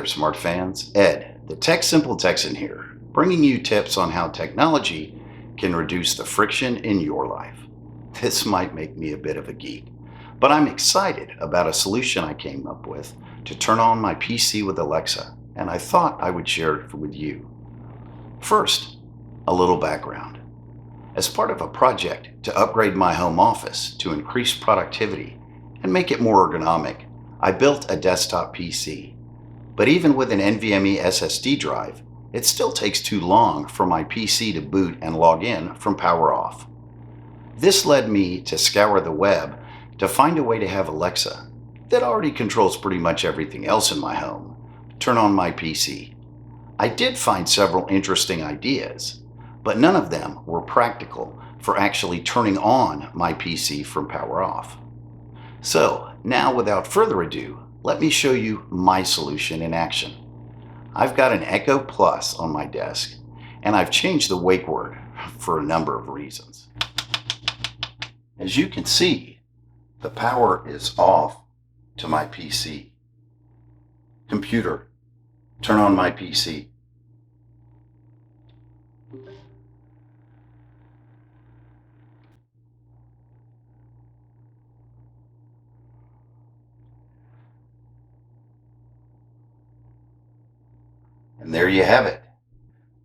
there, smart fans. Ed, the Tech Simple Texan here, bringing you tips on how technology can reduce the friction in your life. This might make me a bit of a geek, but I'm excited about a solution I came up with to turn on my PC with Alexa, and I thought I would share it with you. First, a little background. As part of a project to upgrade my home office to increase productivity and make it more ergonomic, I built a desktop PC. But even with an NVMe SSD drive, it still takes too long for my PC to boot and log in from power off. This led me to scour the web to find a way to have Alexa, that already controls pretty much everything else in my home, turn on my PC. I did find several interesting ideas, but none of them were practical for actually turning on my PC from power off. So now, without further ado, let me show you my solution in action. I've got an Echo Plus on my desk, and I've changed the wake word for a number of reasons. As you can see, the power is off to my PC. Computer, turn on my PC. And there you have it.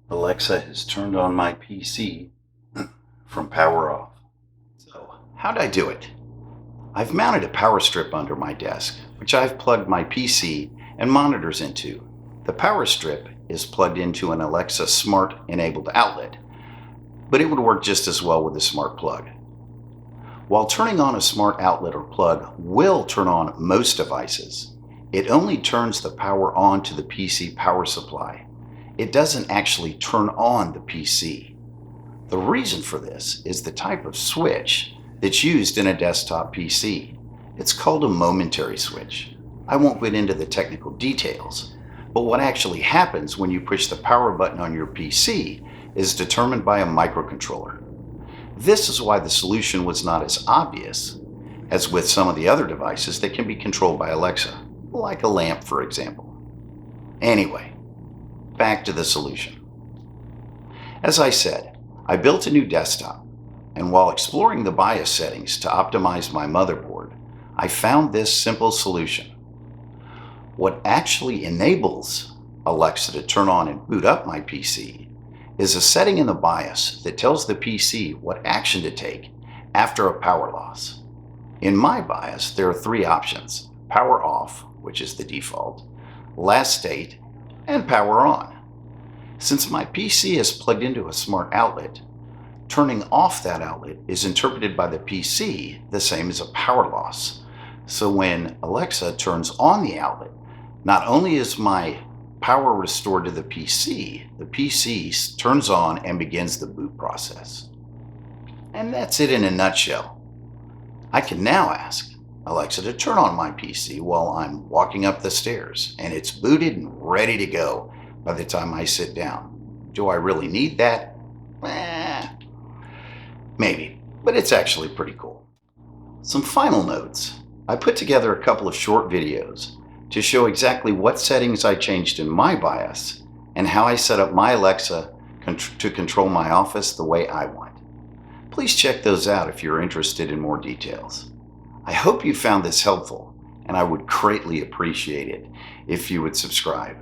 Alexa has turned on my PC from power off. So, how'd I do it? I've mounted a power strip under my desk, which I've plugged my PC and monitors into. The power strip is plugged into an Alexa Smart enabled outlet, but it would work just as well with a smart plug. While turning on a smart outlet or plug will turn on most devices, it only turns the power on to the PC power supply. It doesn't actually turn on the PC. The reason for this is the type of switch that's used in a desktop PC. It's called a momentary switch. I won't get into the technical details, but what actually happens when you push the power button on your PC is determined by a microcontroller. This is why the solution was not as obvious as with some of the other devices that can be controlled by Alexa, like a lamp, for example. Anyway, back to the solution. As I said, I built a new desktop, and while exploring the BIOS settings to optimize my motherboard, I found this simple solution. What actually enables Alexa to turn on and boot up my PC is a setting in the BIOS that tells the PC what action to take after a power loss. In my BIOS, there are three options: power off, which is the default, last state, and power on. Since my PC is plugged into a smart outlet, turning off that outlet is interpreted by the PC the same as a power loss. So when Alexa turns on the outlet, not only is my power restored to the PC turns on and begins the boot process. And that's it in a nutshell. I can now ask Alexa to turn on my PC while I'm walking up the stairs, and it's booted and ready to go by the time I sit down. Do I really need that? Maybe, but it's actually pretty cool. Some final notes. I put together a couple of short videos to show exactly what settings I changed in my BIOS and how I set up my Alexa to control my office the way I want. Please check those out if you're interested in more details. I hope you found this helpful, and I would greatly appreciate it if you would subscribe.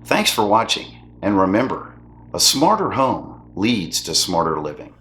Thanks for watching, and remember, a smarter home leads to smarter living.